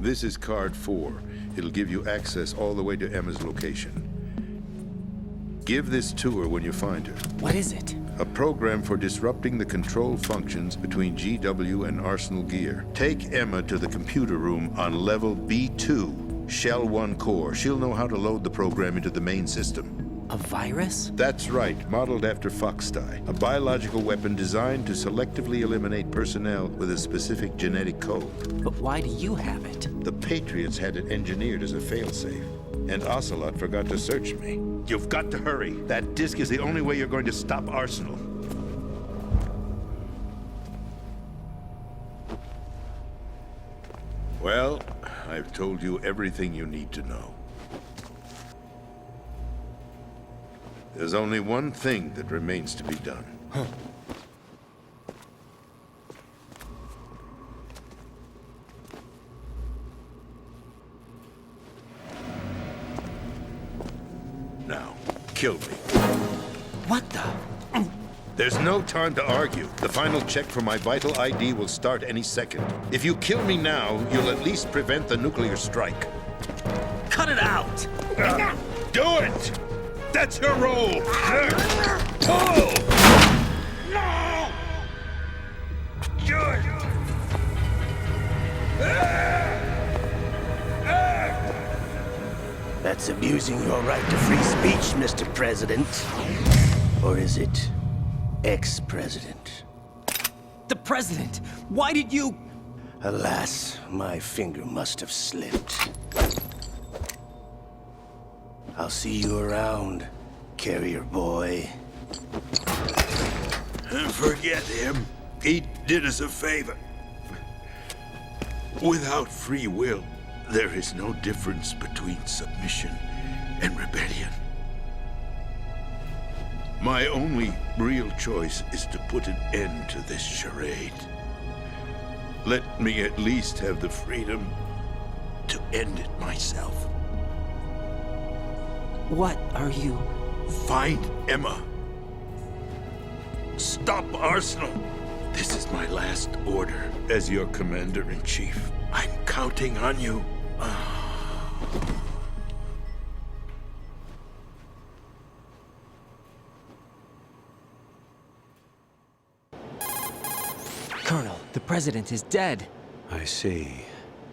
This is card 4. It'll give you access all the way to Emma's location. Give this to her when you find her. What is it? A program for disrupting the control functions between GW and Arsenal Gear. Take Emma to the computer room on level B2, Shell 1 core. She'll know how to load the program into the main system. A virus? That's right, modeled after Foxdie. A biological weapon designed to selectively eliminate personnel with a specific genetic code. But why do you have it? The Patriots had it engineered as a failsafe. And Ocelot forgot to search me. You've got to hurry. That disk is the only way you're going to stop Arsenal. Well, I've told you everything you need to know. There's only one thing that remains to be done. Now, kill me. What the? There's no time to argue. The final check for my vital ID will start any second. If you kill me now, you'll at least prevent the nuclear strike. Cut it out! Do it! That's your role! Pull! No! Do it! That's abusing your right to free speech, Mr. President. Or is it ex-president? The president! Why did you... Alas, my finger must have slipped. I'll see you around, carrier boy. Forget him. He did us a favor. Without free will, there is no difference between submission and rebellion. My only real choice is to put an end to this charade. Let me at least have the freedom to end it myself. What are you... Find Emma. Stop Arsenal. This is my last order as your commander-in-chief. I'm counting on you. Colonel, the president is dead. I see.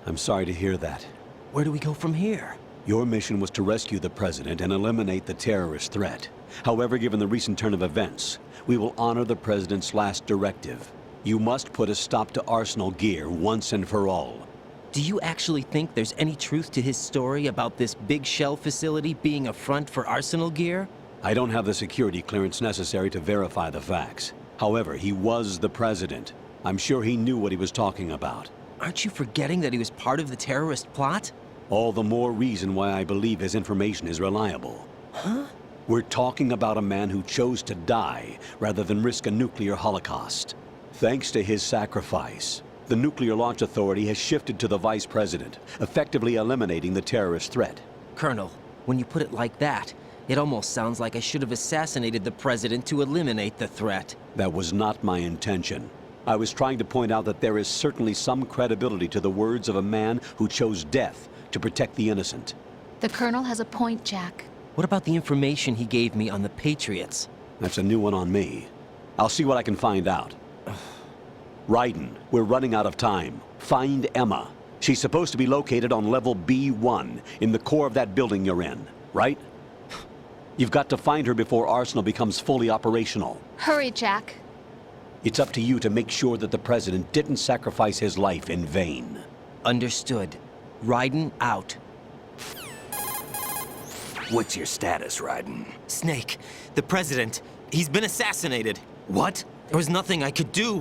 I'm sorry to hear that. Where do we go from here? Your mission was to rescue the president and eliminate the terrorist threat. However, given the recent turn of events, we will honor the president's last directive. You must put a stop to Arsenal Gear once and for all. Do you actually think there's any truth to his story about this big shell facility being a front for Arsenal Gear? I don't have the security clearance necessary to verify the facts. However, he was the president. I'm sure he knew what he was talking about. Aren't you forgetting that he was part of the terrorist plot? All the more reason why I believe his information is reliable. Huh? We're talking about a man who chose to die rather than risk a nuclear holocaust. Thanks to his sacrifice, the Nuclear Launch Authority has shifted to the vice president, effectively eliminating the terrorist threat. Colonel, when you put it like that, it almost sounds like I should have assassinated the president to eliminate the threat. That was not my intention. I was trying to point out that there is certainly some credibility to the words of a man who chose death to protect the innocent. The Colonel has a point, Jack. What about the information he gave me on the Patriots? That's a new one on me. I'll see what I can find out. Raiden, we're running out of time. Find Emma. She's supposed to be located on level B1, in the core of that building you're in, right? You've got to find her before Arsenal becomes fully operational. Hurry, Jack. It's up to you to make sure that the president didn't sacrifice his life in vain. Understood. Raiden out. What's your status, Raiden? Snake, the president, he's been assassinated. What? There was nothing I could do.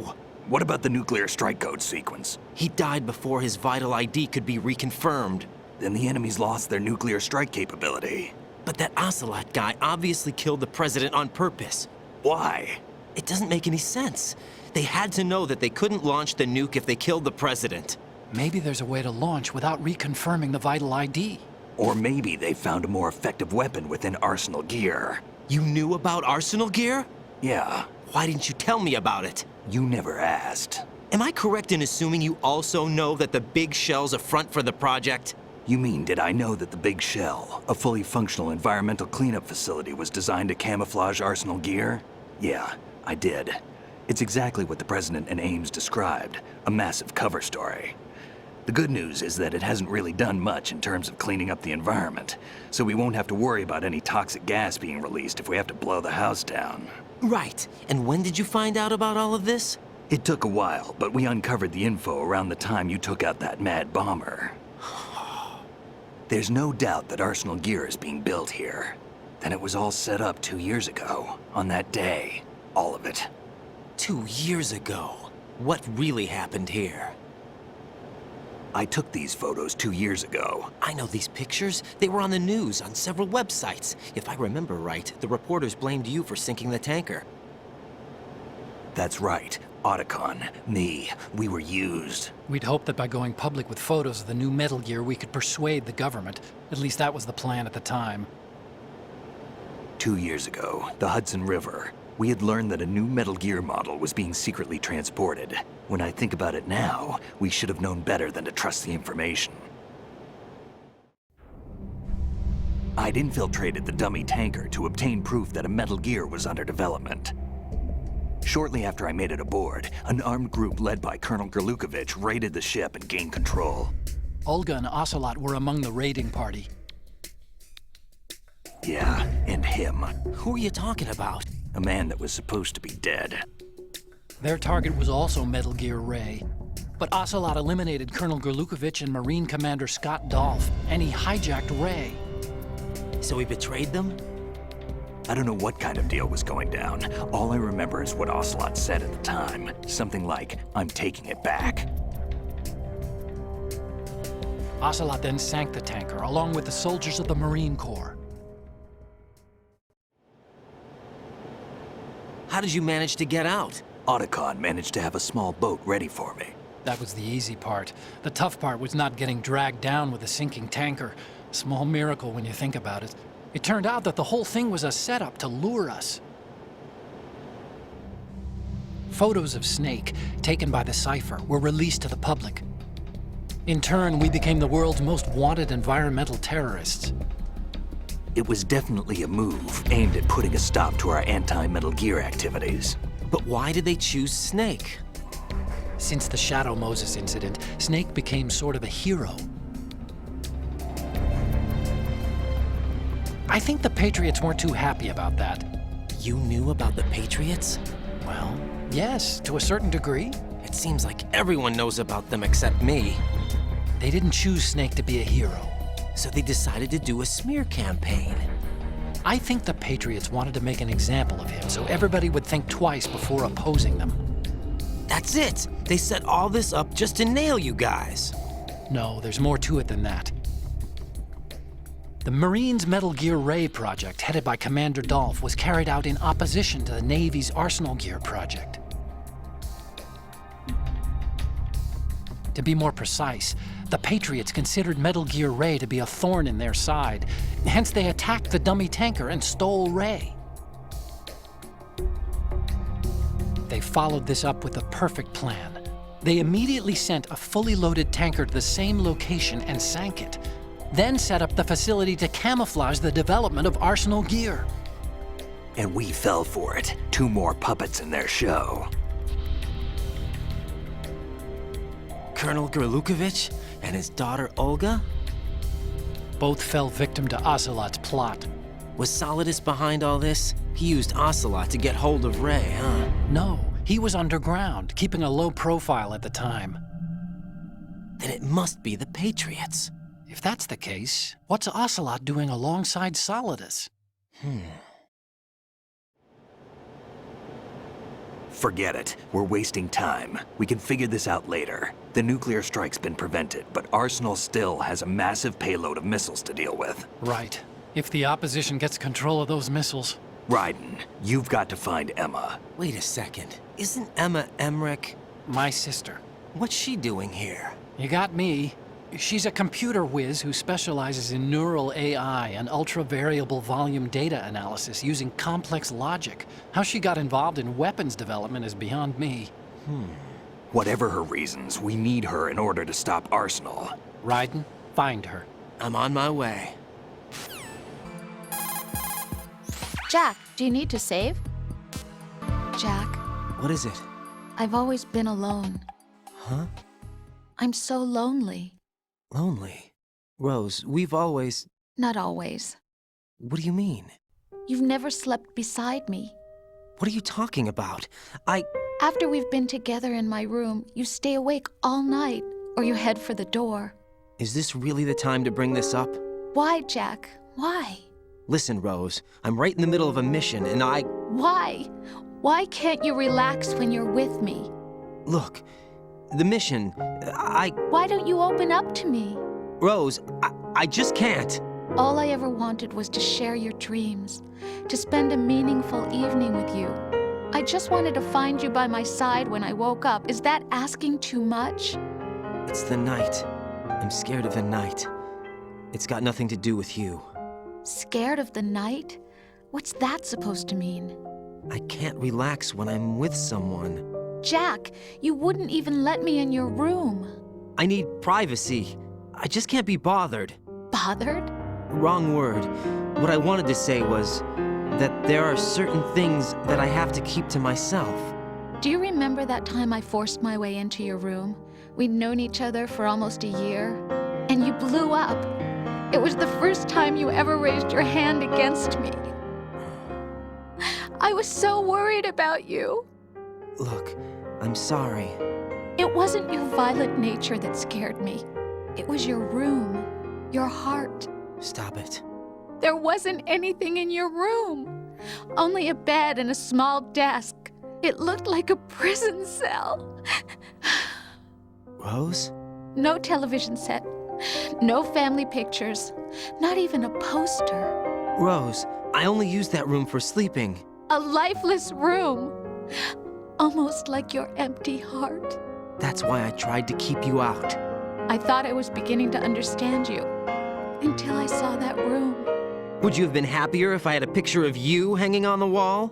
What about the nuclear strike code sequence? He died before his vital ID could be reconfirmed. Then the enemy's lost their nuclear strike capability. But that Ocelot guy obviously killed the president on purpose. Why? It doesn't make any sense. They had to know that they couldn't launch the nuke if they killed the president. Maybe there's a way to launch without reconfirming the vital ID. Or maybe they found a more effective weapon within Arsenal Gear. You knew about Arsenal Gear? Yeah, Why didn't you tell me about it? you never asked. Am I correct in assuming you also know that the big shell's a front for the project? You mean, did I know that the Big Shell, a fully functional environmental cleanup facility, was designed to camouflage Arsenal gear? Yeah, I did. It's exactly what the President and Ames described, a massive cover story. The good news is that it hasn't really done much in terms of cleaning up the environment, so we won't have to worry about any toxic gas being released if we have to blow the house down. Right. And when did you find out about all of this? It took a while, but we uncovered the info around the time you took out that mad bomber. There's no doubt that Arsenal gear is being built here. Then it was all set up 2 years ago, on that day. All of it. 2 years ago. What really happened here? I took these photos 2 years ago. I know these pictures. They were on the news, on several websites. If I remember right, the reporters blamed you for sinking the tanker. That's right. Otacon, me, we were used. We'd hoped that by going public with photos of the new Metal Gear, we could persuade the government. At least that was the plan at the time. 2 years ago, the Hudson River. We had learned that a new Metal Gear model was being secretly transported. When I think about it now, we should have known better than to trust the information. I'd infiltrated the dummy tanker to obtain proof that a Metal Gear was under development. Shortly after I made it aboard, an armed group led by Colonel Gerlukovich raided the ship and gained control. Olga and Ocelot were among the raiding party. Yeah, and him. Who are you talking about? A man that was supposed to be dead. Their target was also Metal Gear Ray. But Ocelot eliminated Colonel Gerlukovich and Marine Commander Scott Dolph, and he hijacked Ray. So he betrayed them? I don't know what kind of deal was going down. All I remember is what Ocelot said at the time. Something like, "I'm taking it back." Ocelot then sank the tanker, along with the soldiers of the Marine Corps. How did you manage to get out? Otacon managed to have a small boat ready for me. That was the easy part. The tough part was not getting dragged down with a sinking tanker. Small miracle when you think about it. It turned out that the whole thing was a setup to lure us. Photos of Snake, taken by the Cypher, were released to the public. In turn, we became the world's most wanted environmental terrorists. It was definitely a move aimed at putting a stop to our anti-Metal Gear activities. But why did they choose Snake? Since the Shadow Moses incident, Snake became sort of a hero. I think the Patriots weren't too happy about that. You knew about the Patriots? Well, yes, to a certain degree. It seems like everyone knows about them except me. They didn't choose Snake to be a hero. So they decided to do a smear campaign. I think the Patriots wanted to make an example of him so everybody would think twice before opposing them. That's it! They set all this up just to nail you guys. No, there's more to it than that. The Marines' Metal Gear Ray project, headed by Commander Dolph, was carried out in opposition to the Navy's Arsenal Gear project. To be more precise, the Patriots considered Metal Gear Ray to be a thorn in their side. Hence, they attacked the dummy tanker and stole Ray. They followed this up with a perfect plan. They immediately sent a fully loaded tanker to the same location and sank it, then set up the facility to camouflage the development of Arsenal Gear. And we fell for it. 2 more puppets in their show. Colonel Gerlukovich and his daughter Olga? Both fell victim to Ocelot's plot. Was Solidus behind all this? He used Ocelot to get hold of Ray, huh? No, he was underground, keeping a low profile at the time. Then it must be the Patriots. If that's the case, what's Ocelot doing alongside Solidus? Forget it. We're wasting time. We can figure this out later. The nuclear strike's been prevented, but Arsenal still has a massive payload of missiles to deal with. Right. If the opposition gets control of those missiles. Raiden, you've got to find Emma. Wait a second. Isn't Emma Emmerich? My sister. What's she doing here? You got me. She's a computer whiz who specializes in neural AI and ultra-variable volume data analysis using complex logic. How she got involved in weapons development is beyond me. Whatever her reasons, we need her in order to stop Arsenal. Raiden, find her. I'm on my way. Jack, do you need to save? Jack, What is it? I've always been alone. Huh? I'm so lonely. Lonely. Rose, we've always... Not always. What do you mean? You've never slept beside me. What are you talking about? After we've been together in my room, you stay awake all night, or you head for the door. Is this really the time to bring this up? Why, Jack? Why? Listen, Rose, I'm right in the middle of a mission, and Why? Why can't you relax when you're with me? Look, the mission, Why don't you open up to me? Rose, I just can't. All I ever wanted was to share your dreams, to spend a meaningful evening with you. I just wanted to find you by my side when I woke up. Is that asking too much? It's the night. I'm scared of the night. It's got nothing to do with you. Scared of the night? What's that supposed to mean? I can't relax when I'm with someone. Jack, you wouldn't even let me in your room. I need privacy. I just can't be bothered. Bothered? Wrong word. What I wanted to say was that there are certain things that I have to keep to myself. Do you remember that time I forced my way into your room? We'd known each other for almost a year, and you blew up. It was the first time you ever raised your hand against me. I was so worried about you. Look, I'm sorry. It wasn't your violent nature that scared me. It was your room, your heart. Stop it. There wasn't anything in your room. Only a bed and a small desk. It looked like a prison cell. Rose? No television set. No family pictures. Not even a poster. Rose, I only use that room for sleeping. A lifeless room. Almost like your empty heart. That's why I tried to keep you out. I thought I was beginning to understand you. Until I saw that room. Would you have been happier if I had a picture of you hanging on the wall?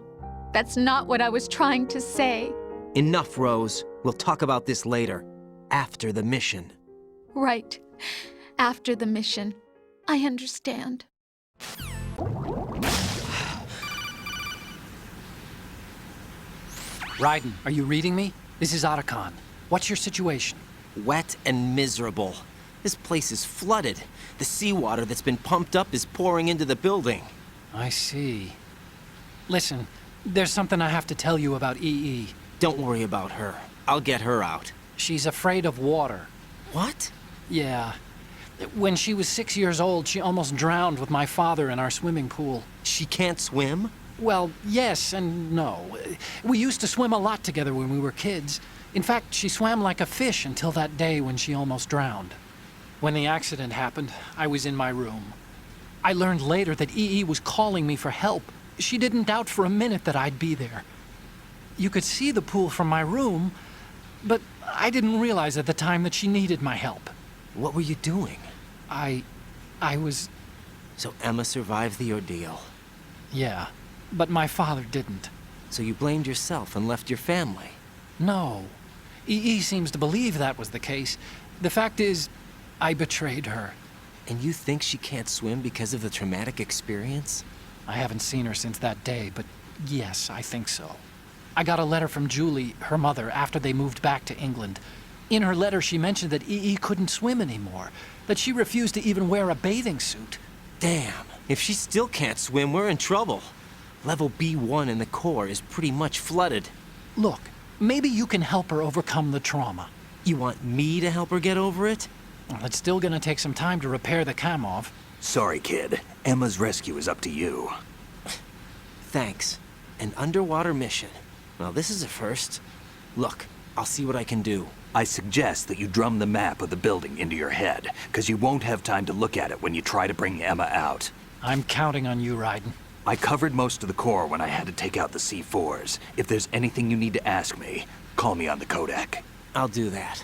That's not what I was trying to say. Enough, Rose. We'll talk about this later. After the mission. Right. After the mission. I understand. Raiden, are you reading me? This is Otacon. What's your situation? Wet and miserable. This place is flooded. The seawater that's been pumped up is pouring into the building. I see. Listen, there's something I have to tell you about EE. Don't worry about her. I'll get her out. She's afraid of water. What? Yeah. When she was 6 years old, she almost drowned with my father in our swimming pool. She can't swim? Well, yes and no. We used to swim a lot together when we were kids. In fact, she swam like a fish until that day when she almost drowned. When the accident happened, I was in my room. I learned later that EE was calling me for help. She didn't doubt for a minute that I'd be there. You could see the pool from my room, but I didn't realize at the time that she needed my help. What were you doing? I was... So Emma survived the ordeal. Yeah, but my father didn't. So you blamed yourself and left your family? No. EE seems to believe that was the case. The fact is, I betrayed her. And you think she can't swim because of the traumatic experience? I haven't seen her since that day, but yes, I think so. I got a letter from Julie, her mother, after they moved back to England. In her letter, she mentioned that EE couldn't swim anymore, that she refused to even wear a bathing suit. Damn, if she still can't swim, we're in trouble. Level B1 in the core is pretty much flooded. Look, maybe you can help her overcome the trauma. You want me to help her get over it? Well, it's still gonna take some time to repair the Kamov. Sorry, kid. Emma's rescue is up to you. Thanks. An underwater mission. Well, this is a first. Look, I'll see what I can do. I suggest that you drum the map of the building into your head, because you won't have time to look at it when you try to bring Emma out. I'm counting on you, Raiden. I covered most of the core when I had to take out the C4s. If there's anything you need to ask me, call me on the codec. I'll do that.